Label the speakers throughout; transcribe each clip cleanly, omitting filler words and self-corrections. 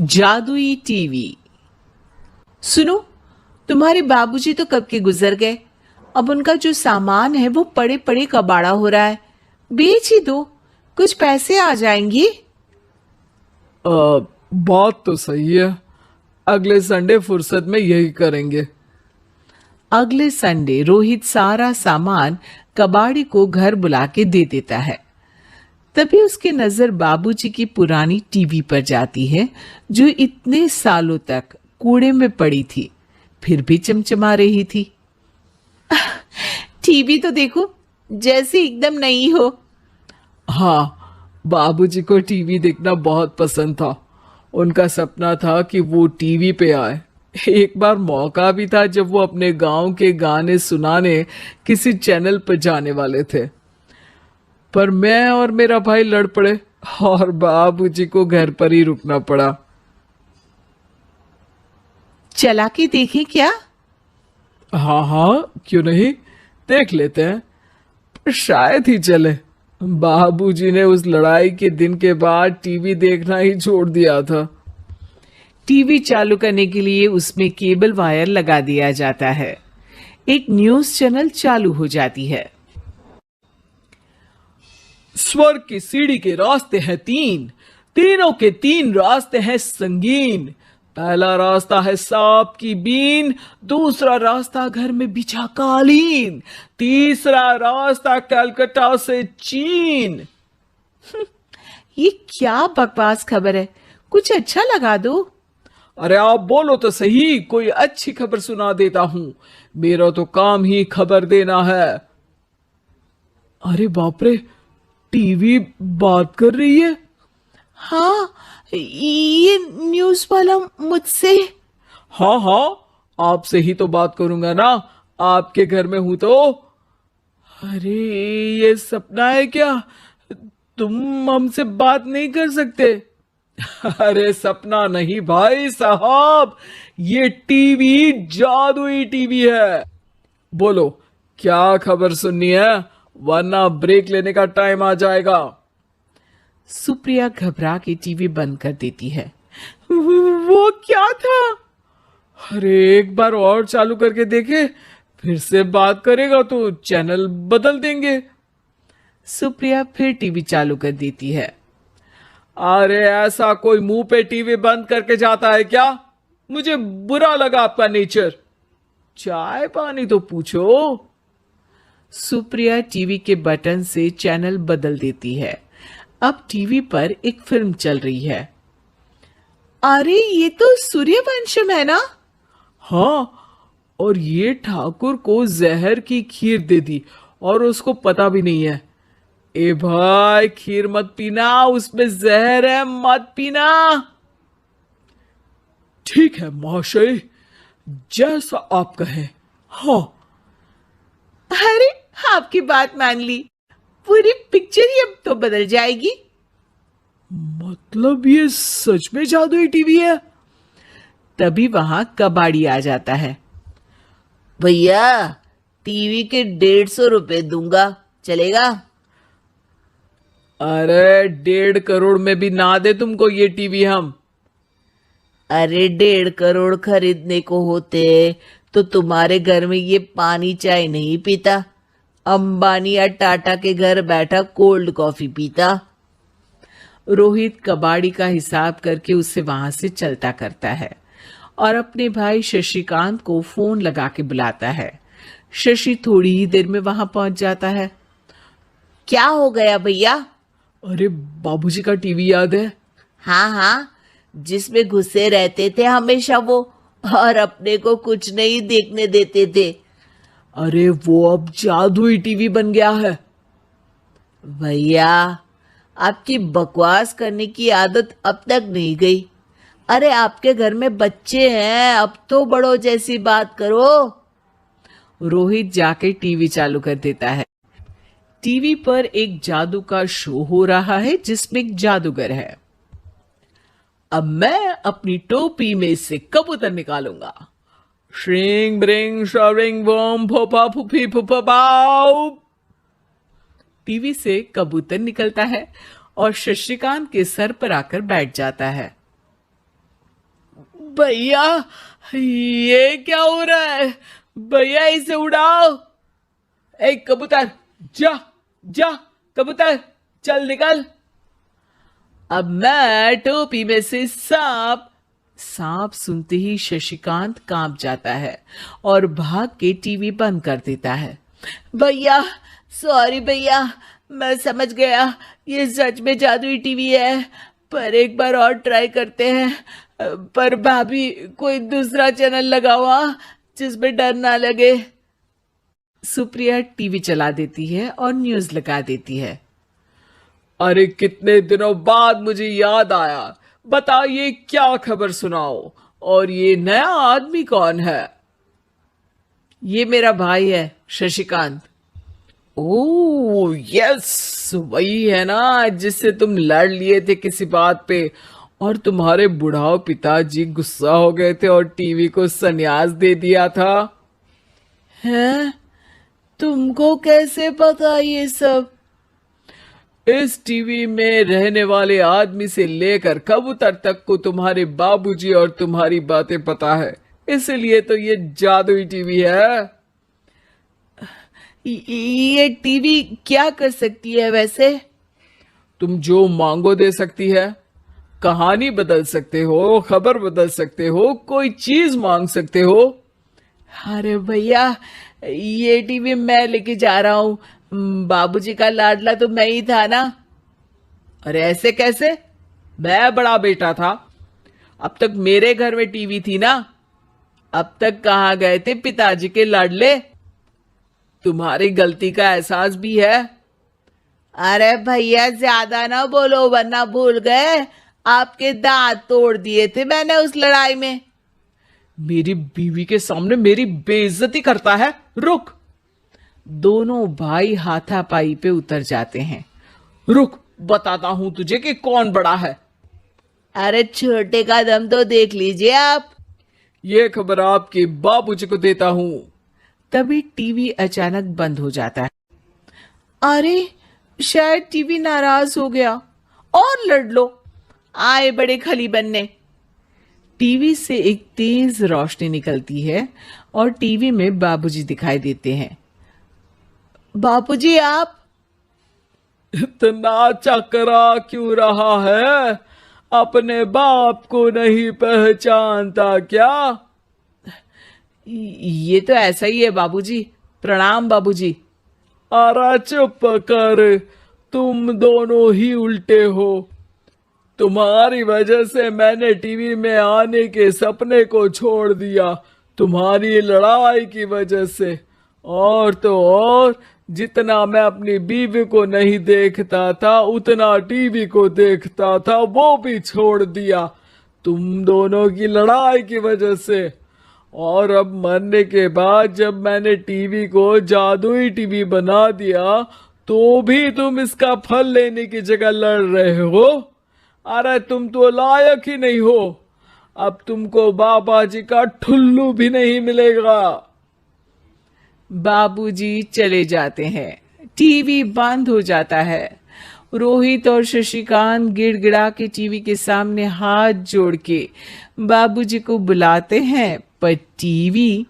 Speaker 1: जादुई टीवी। सुनो, तुम्हारे बाबूजी तो कब के गुजर गए। अब उनका जो सामान है वो पड़े पड़े कबाड़ा हो रहा है। बेच ही दो, कुछ पैसे आ जाएंगी।
Speaker 2: बात तो सही है। अगले संडे फुर्सत में यही करेंगे।
Speaker 1: अगले संडे रोहित सारा सामान कबाड़ी को घर बुला के दे देता है। तभी उसकी नजर बाबूजी की पुरानी टीवी पर जाती है, जो इतने सालों तक कूड़े में पड़ी थी, फिर भी चमचमा रही थी। टीवी तो देखो, जैसे एकदम नई हो।
Speaker 2: हाँ, बाबूजी को टीवी देखना बहुत पसंद था। उनका सपना था कि वो टीवी पे आए। एक बार मौका भी था जब वो अपने गांव के गाने सुनाने किसी चैनल पर जाने वाले थे, पर मैं और मेरा भाई लड़ पड़े और बाबूजी को घर पर ही रुकना पड़ा।
Speaker 1: चला के देखें क्या?
Speaker 2: हाँ हाँ, क्यों नहीं, देख लेते हैं। पर शायद ही चले। बाबूजी ने उस लड़ाई के दिन के बाद टीवी देखना ही छोड़ दिया था।
Speaker 1: टीवी चालू करने के लिए उसमें केबल वायर लगा दिया जाता है। एक न्यूज चैनल चालू हो जाती है।
Speaker 2: स्वर्ग की सीढ़ी के रास्ते हैं तीन, तीनों के तीन रास्ते हैं संगीन। पहला रास्ता है सांप की बीन, दूसरा रास्ता घर में बिछा कालीन, तीसरा रास्ता कलकत्ता से चीन।
Speaker 1: ये क्या बकवास खबर है, कुछ अच्छा लगा दो।
Speaker 2: अरे आप बोलो तो सही, कोई अच्छी खबर सुना देता हूं। मेरा तो काम ही खबर देना है। अरे बाप रे, टीवी बात कर रही है।
Speaker 1: हाँ, ये न्यूज वाला मुझसे।
Speaker 2: हाँ हाँ, आपसे ही तो बात करूंगा ना, आपके घर में हूं तो। अरे ये सपना है क्या? तुम हमसे बात नहीं कर सकते? अरे सपना नहीं भाई साहब, ये टीवी जादुई टीवी है। बोलो, क्या खबर सुननी है, वरना ब्रेक लेने का टाइम आ जाएगा।
Speaker 1: सुप्रिया घबरा के टीवी बंद कर देती है। वो क्या था?
Speaker 2: अरे एक बार और चालू करके देखे, फिर से बात करेगा तो चैनल बदल देंगे।
Speaker 1: सुप्रिया फिर टीवी चालू कर देती है।
Speaker 2: अरे ऐसा कोई मुंह पे टीवी बंद करके जाता है क्या? मुझे बुरा लगा आपका नेचर। चाय पानी तो पूछो।
Speaker 1: सुप्रिया टीवी के बटन से चैनल बदल देती है। अब टीवी पर एक फिल्म चल रही है। अरे ये तो सूर्यवंशम है ना?
Speaker 2: हाँ, और ये ठाकुर को जहर की खीर दे दी और उसको पता भी नहीं है। ए भाई, खीर मत पीना, उसमें जहर है, मत पीना। ठीक है महाशय, जैसा आप कहें। हाँ।
Speaker 1: अरे आपकी बात मान ली, पूरी पिक्चर ही अब तो बदल जाएगी।
Speaker 2: मतलब ये सच में जादुई टीवी है?
Speaker 1: तभी वहां कबाड़ी आ जाता है।
Speaker 3: भैया, टीवी के 150 रुपए दूंगा, चलेगा?
Speaker 2: अरे 1.5 करोड़ में भी ना दे तुमको ये टीवी हम।
Speaker 3: अरे 1.5 करोड़ खरीदने को होते तो तुम्हारे घर में ये पानी चाय नहीं पीता, अंबानी या टाटा के घर बैठा कोल्ड कॉफी पीता।
Speaker 1: रोहित कबाड़ी का हिसाब करके उसे वहां से चलता करता है और अपने भाई शशिकांत को फोन लगा के बुलाता है। शशि थोड़ी ही देर में वहां पहुंच जाता है।
Speaker 3: क्या हो गया भैया?
Speaker 2: अरे बाबूजी का टीवी याद है?
Speaker 3: हाँ हाँ, जिसमें घुसे रहते थे हमेशा वो, और अपने को कुछ नहीं देखने देते थे।
Speaker 2: अरे वो अब जादुई टीवी बन गया है।
Speaker 3: भैया, आपकी बकवास करने की आदत अब तक नहीं गई। अरे आपके घर में बच्चे हैं, अब तो बड़ों जैसी बात करो।
Speaker 1: रोहित जाके टीवी चालू कर देता है। टीवी पर एक जादू का शो हो रहा है जिसमें एक जादूगर है। अब मैं अपनी टोपी में से कबूतर निकालूंगा।
Speaker 2: श्रिंग ब्रिंग शरिंग बम फोपा फुफी फुफा बाउ।
Speaker 1: टीवी से कबूतर निकलता है और शशिकांत के सर पर आकर बैठ जाता है।
Speaker 2: भैया, ये क्या हो रहा है? भैया इसे उड़ाओ। ए कबूतर, जा जा, कबूतर चल निकल।
Speaker 1: अब मैं टोपी में से सांप। सांप सुनते ही शशिकांत कांप जाता है और भाग के टीवी बंद कर देता है।
Speaker 3: भैया सॉरी भैया, मैं समझ गया ये सच में जादुई टीवी है, पर एक बार और ट्राई करते हैं। पर भाभी कोई दूसरा चैनल लगाओ जिसमें डर ना लगे।
Speaker 1: सुप्रिया टीवी चला देती है और न्यूज लगा देती है।
Speaker 2: अरे कितने दिनों बाद मुझे याद आया, बताइए क्या खबर सुनाओ। और ये नया आदमी कौन है?
Speaker 1: ये मेरा भाई है शशिकांत।
Speaker 2: ओह यस, वही है ना जिससे तुम लड़ लिए थे किसी बात पे और तुम्हारे बुढ़ाओ पिताजी गुस्सा हो गए थे और टीवी को संन्यास दे दिया था।
Speaker 3: हैं? तुमको कैसे पता ये सब?
Speaker 2: इस टीवी में रहने वाले आदमी से लेकर कबूतर तक को तुम्हारे बाबूजी और तुम्हारी बातें पता है, इसलिए तो ये जादुई टीवी है।
Speaker 3: ये टीवी क्या कर सकती है वैसे?
Speaker 2: तुम जो मांगो दे सकती है, कहानी बदल सकते हो, खबर बदल सकते हो, कोई चीज मांग सकते हो।
Speaker 3: अरे भैया, ये टीवी मैं लेके जा रहा हूँ। बाबूजी का लाडला तो मैं ही था ना।
Speaker 2: अरे ऐसे कैसे? मैं बड़ा बेटा था, अब तक मेरे घर में टीवी थी ना।
Speaker 3: अब तक कहाँ गए थे पिताजी के लाडले?
Speaker 2: तुम्हारी गलती का एहसास भी है।
Speaker 3: अरे भैया ज्यादा ना बोलो वरना भूल गए आपके दांत तोड़ दिए थे मैंने उस लड़ाई में।
Speaker 2: मेरी बीवी के सामने मेरी बेइज्जती करता है, रुक।
Speaker 1: दोनों भाई हाथापाई पे उतर जाते हैं।
Speaker 2: रुक, बताता हूं तुझे कि कौन बड़ा है।
Speaker 3: अरे छोटे का दम तो देख लीजिए आप।
Speaker 2: ये खबर आपके बाबूजी को देता हूं।
Speaker 1: तभी टीवी अचानक बंद हो जाता है।
Speaker 3: अरे शायद टीवी नाराज हो गया, और लड़ लो। आए बड़े खली बनने।
Speaker 1: टीवी से एक तेज रोशनी निकलती है और टीवी में बाबूजी दिखाई देते हैं।
Speaker 3: बापूजी आप?
Speaker 2: इतना चकरा क्यों रहा है? अपने बाप को नहीं पहचानता क्या?
Speaker 1: ये तो ऐसा ही है बाबूजी। प्रणाम बाबूजी।
Speaker 2: अरे चुप कर, तुम दोनों ही उल्टे हो। तुम्हारी वजह से मैंने टीवी में आने के सपने को छोड़ दिया, तुम्हारी लड़ाई की वजह से। और तो और, जितना मैं अपनी बीवी को नहीं देखता था उतना टीवी को देखता था, वो भी छोड़ दिया तुम दोनों की लड़ाई की वजह से। और अब मरने के बाद जब मैंने टीवी को जादुई टीवी बना दिया तो भी तुम इसका फल लेने की जगह लड़ रहे हो। अरे तुम तो लायक ही नहीं हो, अब तुमको बाबा जी का ठुल्लू भी नहीं मिलेगा।
Speaker 1: बाबूजी चले जाते हैं। टीवी बंद हो जाता है। रोहित और शशिकांत गिड़गिड़ा के टीवी के सामने हाथ जोड़ के बाबूजी को बुलाते हैं, पर टीवी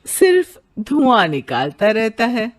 Speaker 1: सिर्फ धुआं निकालता रहता है।